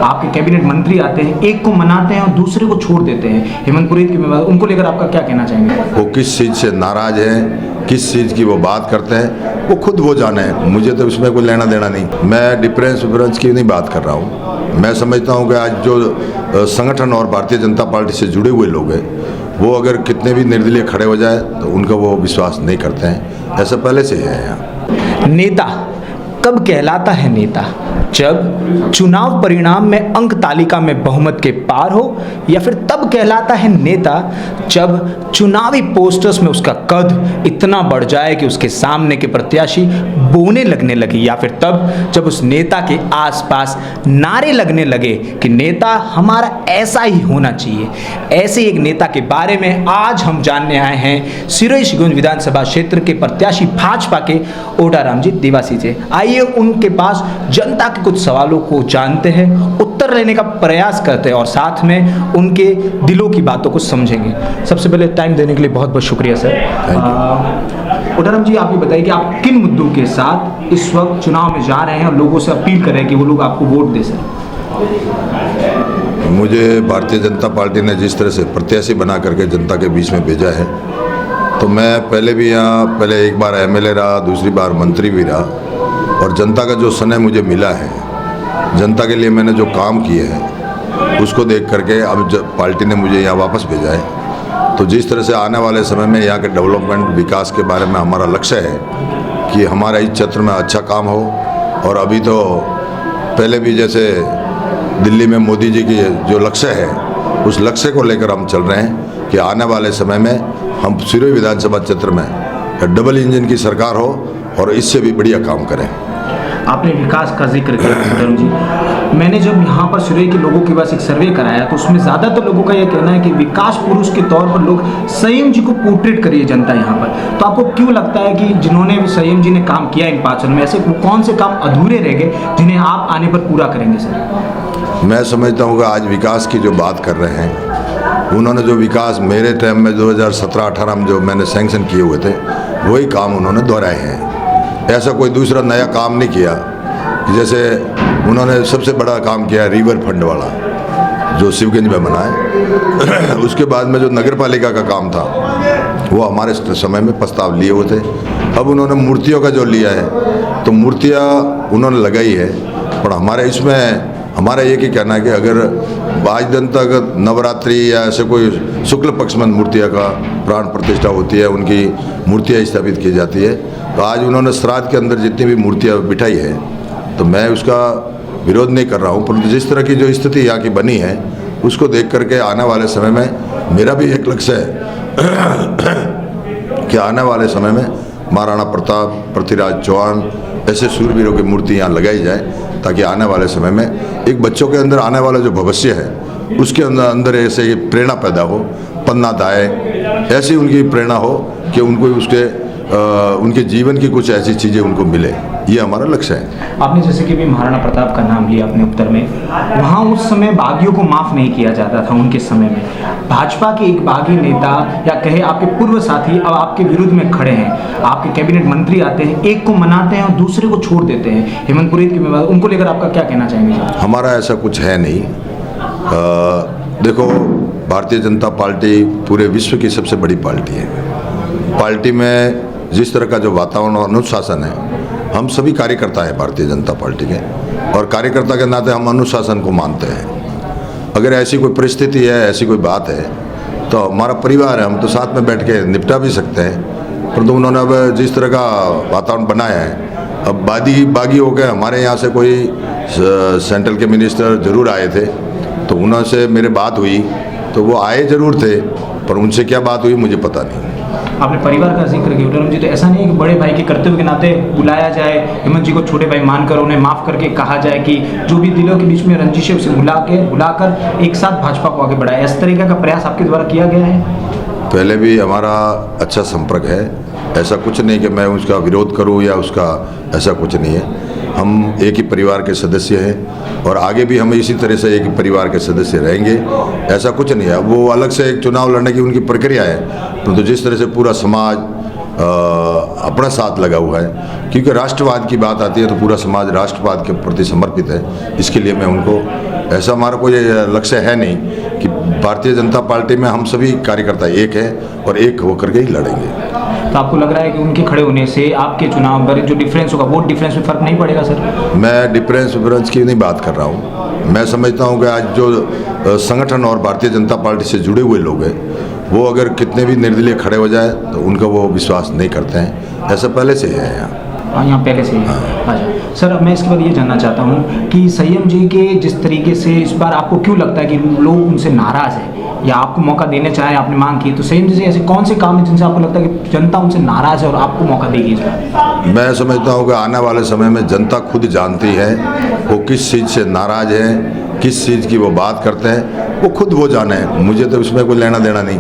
आपके कैबिनेट मंत्री आते हैं, एक को मनाते हैं और दूसरे को छोड़ देते हैं, हेमंत पुरोहित के विवाद, उनको लेकर आपका क्या कहना चाहेंगे? वो किस चीज़ से नाराज हैं, किस चीज़ की वो बात करते हैं, वो खुद वो जाने, मुझे तो उसमें कोई लेना देना नहीं। मैं डिफरेंस की नहीं बात कर रहा हूँ। मैं समझता हूँ कि आज जो संगठन और भारतीय जनता पार्टी से जुड़े हुए लोग हैं, वो अगर कितने भी निर्दलीय खड़े हो जाए तो उनका वो विश्वास नहीं करते हैं। ऐसा पहले से है यहाँ। नेता कब कहलाता है नेता? जब चुनाव परिणाम में अंक तालिका में बहुमत के पार हो, या फिर तब कहलाता है नेता जब चुनावी पोस्टर्स में उसका कद इतना बढ़ जाए कि उसके सामने के प्रत्याशी बोने लगने लगे, या फिर तब जब उस नेता के आसपास नारे लगने लगे कि नेता हमारा ऐसा ही होना चाहिए। ऐसे एक नेता के बारे में आज हम जानने आए हैं सिरोही-शिवगंज विधानसभा क्षेत्र के प्रत्याशी भाजपा के ओडारामजी दिवासी से। आइए उनके पास जनता के कुछ सवालों को जानते हैं, उत्तर लेने का प्रयास करते हैं और साथ में उनके दिलों की बातों को समझेंगे। सबसे पहले टाइम देने के लिए बहुत बहुत शुक्रिया सर। ओडाराम जी, आप ये बताइए कि आप किन मुद्दों के साथ इस वक्त चुनाव में जा रहे हैं और लोगों से अपील कर रहे हैं कि वो लोग आपको वोट दे सकें? मुझे भारतीय जनता पार्टी ने जिस तरह से प्रत्याशी बना करके जनता के बीच में भेजा है, तो मैं पहले भी यहाँ पहले एक बार एमएलए रहा, दूसरी बार मंत्री भी रहा, और जनता का जो स्नेह मुझे मिला है, जनता के लिए मैंने जो काम किए हैं, उसको देख करके अब पार्टी ने मुझे यहाँ वापस भेजा है। तो जिस तरह से आने वाले समय में यहाँ के डेवलपमेंट विकास के बारे में हमारा लक्ष्य है कि हमारा इस क्षेत्र में अच्छा काम हो। और अभी तो पहले भी जैसे दिल्ली में मोदी जी की जो लक्ष्य है, उस लक्ष्य को लेकर हम चल रहे हैं कि आने वाले समय में हम सिरोही विधानसभा क्षेत्र में डबल इंजन की सरकार हो और इससे भी बढ़िया काम करें। आपने विकास का जिक्र किया ओडाराम जी। मैंने जब यहाँ पर सिरोही के लोगों के पास एक सर्वे कराया तो उसमें ज़्यादातर लोगों का यह कहना है कि विकास पुरुष के तौर पर लोग संयम जी को पोर्ट्रेट करिए जनता यहाँ पर। तो आपको क्यों लगता है कि जिन्होंने संयम जी ने काम किया इन 5 सालों में, ऐसे कौन से काम अधूरे रह गए जिन्हें आप आने पर पूरा करेंगे सर? मैं समझता हूँ कि आज विकास की जो बात कर रहे हैं, उन्होंने जो विकास मेरे टाइम में 2017-18 में जो मैंने सैंक्शन किए हुए थे, वही काम उन्होंने दोहराए हैं। ऐसा कोई दूसरा नया काम नहीं किया। जैसे उन्होंने सबसे बड़ा काम किया रिवर फंड वाला, जो शिवगंज में बना है। उसके बाद में जो नगर पालिका का काम था, वो हमारे समय में प्रस्ताव लिए हुए थे। अब उन्होंने मूर्तियों का जो लिया है, तो मूर्तियाँ उन्होंने लगाई है, पर हमारे इसमें हमारा एक ही कहना है कि अगर आज दिन तक नवरात्रि या ऐसे कोई शुक्ल पक्ष में मूर्तियाँ का प्राण प्रतिष्ठा होती है, उनकी मूर्तियाँ स्थापित की जाती है, तो आज उन्होंने श्राद्ध के अंदर जितनी भी मूर्तियाँ बिठाई है, तो मैं उसका विरोध नहीं कर रहा हूँ, परंतु जिस तरह की जो स्थिति यहाँ की बनी है, उसको देख करके आने वाले समय में मेरा भी एक लक्ष्य है कि आने वाले समय में महाराणा प्रताप, पृथ्वीराज चौहान ऐसे शूरवीरों की मूर्ति यहाँ लगाई जाए, ताकि आने वाले समय में एक बच्चों के अंदर आने वाला जो भविष्य है, उसके अंदर ऐसे प्रेरणा पैदा हो, पन्ना दाए, ऐसी उनकी प्रेरणा हो कि उनको उनके जीवन की कुछ ऐसी चीज़ें उनको मिले। ये हमारा लक्ष्य है। आपने जैसे कि भी महाराणा प्रताप का नाम लिया अपने उत्तर में, वहाँ उस समय बागियों को माफ़ नहीं किया जाता था उनके समय में। भाजपा के एक बागी नेता या कहे आपके पूर्व साथी अब आपके विरुद्ध में खड़े हैं, आपके कैबिनेट मंत्री आते हैं, एक को मनाते हैं और दूसरे को छोड़ देते हैं, हेमंत पुरोहित के विवाद, उनको लेकर आपका क्या कहना चाहेंगे? हमारा ऐसा कुछ है नहीं। देखो, भारतीय जनता पार्टी पूरे विश्व की सबसे बड़ी पार्टी है। पार्टी में जिस तरह का जो वातावरण और अनुशासन है, हम सभी कार्यकर्ता हैं भारतीय जनता पार्टी के, और कार्यकर्ता के नाते हम अनुशासन को मानते हैं। अगर ऐसी कोई परिस्थिति है, ऐसी कोई बात है, तो हमारा परिवार है, हम तो साथ में बैठ के निपटा भी सकते हैं। परंतु उन्होंने अब जिस तरह का वातावरण बनाया है, अब बागी हो गए। हमारे यहाँ से कोई सेंट्रल के मिनिस्टर जरूर आए थे, तो उनसे मेरे बात हुई, तो वो आए जरूर थे, पर उनसे क्या बात हुई मुझे पता नहीं। आपने परिवार का जिक्र किया ओडाराम जी, तो ऐसा नहीं है कि बड़े भाई के कर्तव्य के नाते बुलाया जाए, हेमंत जी को छोटे भाई मानकर उन्हें माफ़ करके कहा जाए कि जो भी दिलों के बीच में रंजिश है उसे बुलाकर एक साथ भाजपा को आगे बढ़ाए, इस तरीके का प्रयास आपके द्वारा किया गया है? पहले भी हमारा अच्छा संपर्क है, ऐसा कुछ नहीं कि मैं उसका विरोध करूं या उसका, ऐसा कुछ नहीं है। हम एक ही परिवार के सदस्य हैं और आगे भी हम इसी तरह से एक ही परिवार के सदस्य रहेंगे, ऐसा कुछ नहीं है। वो अलग से एक चुनाव लड़ने की उनकी प्रक्रिया है, परंतु जिस तरह से पूरा समाज अपना साथ लगा हुआ है, क्योंकि राष्ट्रवाद की बात आती है तो पूरा समाज राष्ट्रवाद के प्रति समर्पित है। इसके लिए मैं उनको ऐसा हमारा कोई लक्ष्य है नहीं कि भारतीय जनता पार्टी में हम सभी कार्यकर्ता एक हैं और एक होकर के ही लड़ेंगे। तो आपको लग रहा है कि उनके खड़े होने से आपके चुनाव पर जो डिफरेंस होगा वोट डिफरेंस में फ़र्क नहीं पड़ेगा सर? मैं डिफरेंस की नहीं बात कर रहा हूँ। मैं समझता हूँ कि आज जो संगठन और भारतीय जनता पार्टी से जुड़े हुए लोग हैं वो अगर कितने भी निर्दलीय खड़े हो जाए तो उनका वो विश्वास नहीं करते हैं। ऐसा पहले से है यहाँ पहले से ही। अच्छा सर, अब मैं इसके बाद ये जानना चाहता हूँ कि संयम जी के जिस तरीके से इस बार आपको क्यों लगता है कि लोग उनसे नाराज़ है या आपको मौका देने चाहे, आपने मांग की, तो संयम जी से ऐसे कौन से काम है जिनसे आपको लगता है कि जनता उनसे नाराज़ है और आपको मौका देगी इस बार? मैं समझता हूँ कि आने वाले समय में जनता खुद जानती है वो किस चीज़ से नाराज़ है, किस चीज़ की वो बात करते हैं, वो खुद वो जाने। मुझे तो इसमें कोई लेना देना नहीं,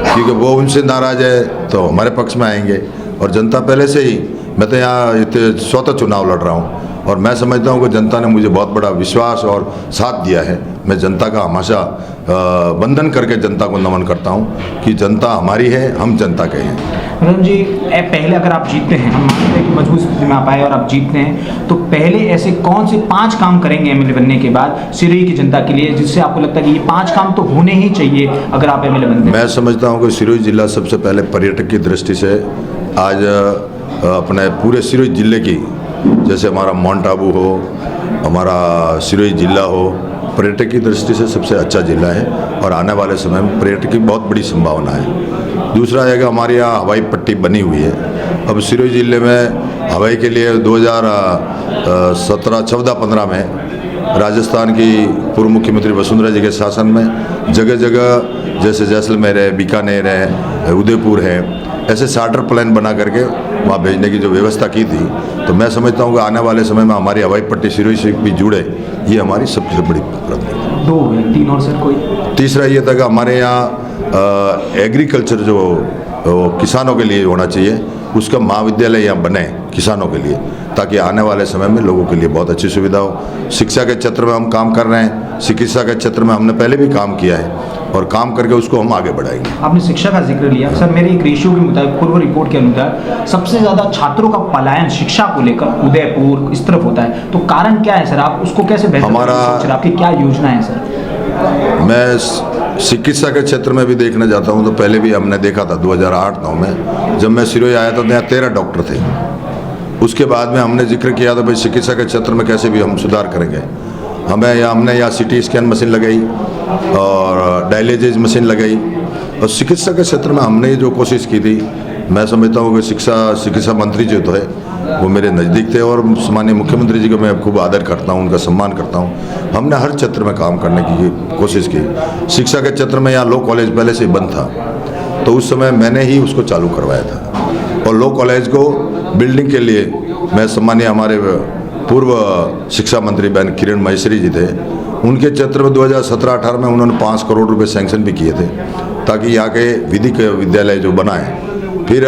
क्योंकि वो उनसे नाराज़ है तो हमारे पक्ष में आएंगे। और जनता पहले से ही, मैं तो यहाँ स्वतः चुनाव लड़ रहा हूँ और मैं समझता हूँ कि जनता ने मुझे बहुत बड़ा विश्वास और साथ दिया है। मैं जनता का हमेशा वंदन करके जनता को नमन करता हूँ कि जनता हमारी है, हम जनता के हैं। रतन जी, पहले अगर आप जीतते हैं, हम मानते हैं कि मजबूत स्थिति में आप आए और आप जीतते हैं, तो पहले ऐसे कौन से 5 काम करेंगे एमएलए बनने के बाद सिरोही की जनता के लिए, जिससे आपको लगता है कि ये 5 काम तो होने ही चाहिए अगर आप एमएलए बनते हैं? मैं समझता हूँ कि सिरोही जिला सबसे पहले पर्यटक की दृष्टि से आज अपने पूरे सिरोही जिले की, जैसे हमारा माउंट आबू हो, हमारा सिरोही जिला हो, पर्यटक की दृष्टि से सबसे अच्छा जिला है और आने वाले समय में पर्यटक की बहुत बड़ी संभावना है। दूसरा है कि हमारे यहाँ हवाई पट्टी बनी हुई है। अब सिरोही जिले में हवाई के लिए 2017, 14, 15 में राजस्थान की पूर्व मुख्यमंत्री वसुंधरा जी के शासन में जगह जगह जैसे जैसलमेर है, बीकानेर है, उदयपुर है, ऐसे चार्टर प्लान बना करके वहाँ भेजने की जो व्यवस्था की थी। तो मैं समझता हूँ कि आने वाले समय में हमारी हवाई पट्टी सिरोही से भी जुड़े, ये हमारी सबसे बड़ी उपलब्धि है। 2 है, 3 और सर कोई? तीसरा ये था कि हमारे यहाँ एग्रीकल्चर जो किसानों के लिए होना चाहिए, उसका महाविद्यालय यहाँ बने किसानों के लिए, ताकि आने वाले समय में लोगों के लिए बहुत अच्छी सुविधा हो। शिक्षा के क्षेत्र में हम काम कर रहे हैं, चिकित्सा के क्षेत्र में हमने पहले भी काम किया है और काम करके उसको हम आगे बढ़ाएंगे। आपने शिक्षा का जिक्र लिया सर, मेरे एक रेशियो के मुताबिक, पूर्व रिपोर्ट के अनुसार सबसे ज़्यादा छात्रों का पलायन शिक्षा को लेकर उदयपुर इस तरफ होता है, तो कारण क्या है सर? आप उसको कैसे बेहतर सोच रहे, आपकी क्या योजना है सर? मैं चिकित्सा के क्षेत्र में भी देखना चाहता हूँ। तो पहले भी हमने देखा था 2008-9 में जब मैं सिरोही आया था तो यहाँ 13 डॉक्टर थे। उसके बाद में हमने जिक्र किया था भाई चिकित्सा के क्षेत्र में कैसे भी हम सुधार करेंगे। हमने यहाँ CT स्कैन मशीन लगाई और डायलिसिस मशीन लगाई और चिकित्सा के क्षेत्र में हमने जो कोशिश की थी, मैं समझता हूँ कि चिकित्सा मंत्री जो तो है वो मेरे नज़दीक थे और माननीय मुख्यमंत्री जी को मैं खूब आदर करता हूँ, उनका सम्मान करता हूँ। हमने हर क्षेत्र में काम करने की कोशिश की। शिक्षा के क्षेत्र में यहाँ लॉ कॉलेज पहले से बंद था, तो उस समय मैंने ही उसको चालू करवाया था और लॉ कॉलेज को बिल्डिंग के लिए मैं सम्मानीय हमारे पूर्व शिक्षा मंत्री बहन किरण महेश्वरी जी थे, उनके क्षेत्र में 2017-18 में उन्होंने 5 करोड़ रुपए सैंक्शन भी किए थे ताकि यहाँ के विधिक विद्यालय जो बनाए। फिर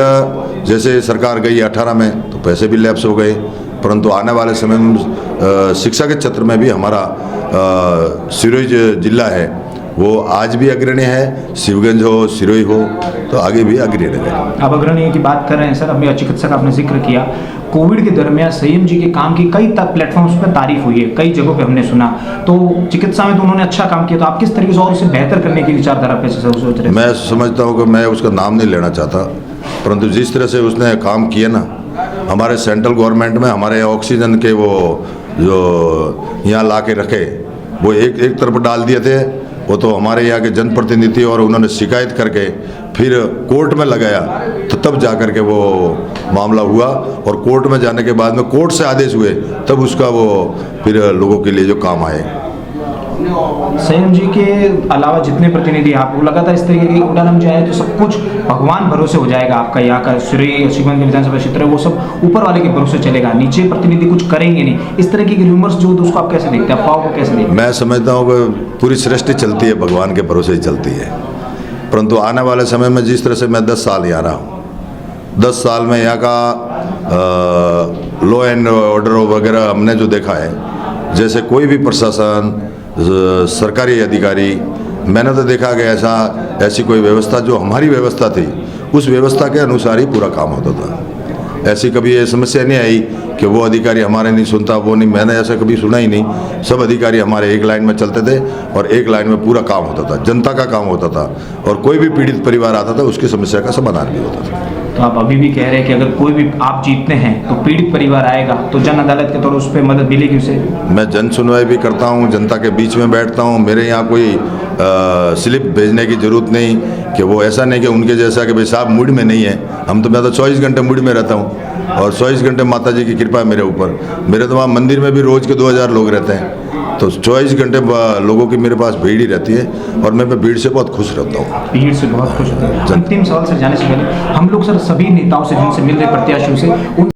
जैसे सरकार गई 18 में तो पैसे भी लैप्स हो गए, परंतु आने वाले समय में शिक्षा के क्षेत्र में भी हमारा सिरोही जिला है वो आज भी अग्रणी है। शिवगंज हो, सिरोही हो, तो आगे भी अग्रणी है। अब अग्रणी की बात कर रहे हैं सर, अभी चिकित्सा का आपने जिक्र किया। कोविड के दरमियान संयम जी के काम की कई प्लेटफॉर्म्स पर तारीफ हुई है, कई जगहों पे हमने सुना। तो चिकित्सा में तो उन्होंने अच्छा काम किया, तो आप किस तरीके से और उसे बेहतर करने की विचारधारा पे सोच रहे हैं? मैं समझता हूँ कि मैं उसका नाम नहीं लेना चाहता, परंतु जिस तरह से उसने काम किया ना, हमारे सेंट्रल गवर्नमेंट में हमारे ऑक्सीजन के वो जो यहाँ ला के रखे वो एक तरफ डाल दिए थे, वो तो हमारे यहाँ के जनप्रतिनिधि और उन्होंने शिकायत करके फिर कोर्ट में लगाया, तो तब जा कर के वो मामला हुआ और कोर्ट में जाने के बाद में कोर्ट से आदेश हुए, तब उसका वो फिर लोगों के लिए जो काम आए। संयम जी के अलावा जितने प्रतिनिधि आपको लगातार इस तरीके की उड़ान जाए तो सब कुछ भगवान भरोसे हो जाएगा। आपका यहाँ का सिरोही शिवगंज विधानसभा क्षेत्र है वो सब ऊपर वाले के भरोसे चलेगा, नीचे प्रतिनिधि कुछ करेंगे नहीं, इस तरह की रूमर्स जो उसको आप कैसे देखते हैं, अफवाह को कैसे देखते हैं? मैं समझता हूँ कि पूरी सृष्टि चलती है भगवान के भरोसे ही चलती है, परंतु आने वाले समय में जिस तरह से मैं 10 साल यहाँ रहा हूँ, 10 साल में यहाँ का लॉ एंड ऑर्डर वगैरह हमने जो देखा है, जैसे कोई भी प्रशासन सरकारी अधिकारी, मैंने तो देखा कि ऐसी कोई व्यवस्था जो हमारी व्यवस्था थी उस व्यवस्था के अनुसार ही पूरा काम होता था। ऐसी कभी ये समस्या नहीं आई कि वो अधिकारी हमारे नहीं सुनता, वो नहीं, मैंने ऐसा कभी सुना ही नहीं। सब अधिकारी हमारे एक लाइन में चलते थे और एक लाइन में पूरा काम होता था, जनता का काम होता था, और कोई भी पीड़ित परिवार आता था उसकी समस्या का समाधान भी होता था। तो आप अभी भी कह रहे हैं कि अगर कोई भी आप जीतते हैं तो पीड़ित परिवार आएगा तो जन अदालत के तौर उस पर मदद मिलेगी उसे? मैं जन सुनवाई भी करता हूँ, जनता के बीच में बैठता हूँ। मेरे यहाँ कोई स्लिप भेजने की ज़रूरत नहीं कि वो ऐसा नहीं कि उनके जैसा कि भाई साहब मूड में नहीं है। मैं तो 24 घंटे मूड में रहता हूँ और 24 घंटे माता जी की कृपा है मेरे ऊपर। मेरे तो वहाँ मंदिर में भी रोज़ के 2000 लोग रहते हैं, तो 24 घंटे लोगों की मेरे पास भीड़ ही रहती है और मैं भीड़ से बहुत खुश रहता हूँ। भीड़ से बहुत खुश होते हैं। अंतिम सवाल सर जाने से पहले, हम लोग सर सभी नेताओं से जिनसे मिल रहे प्रत्याशियों से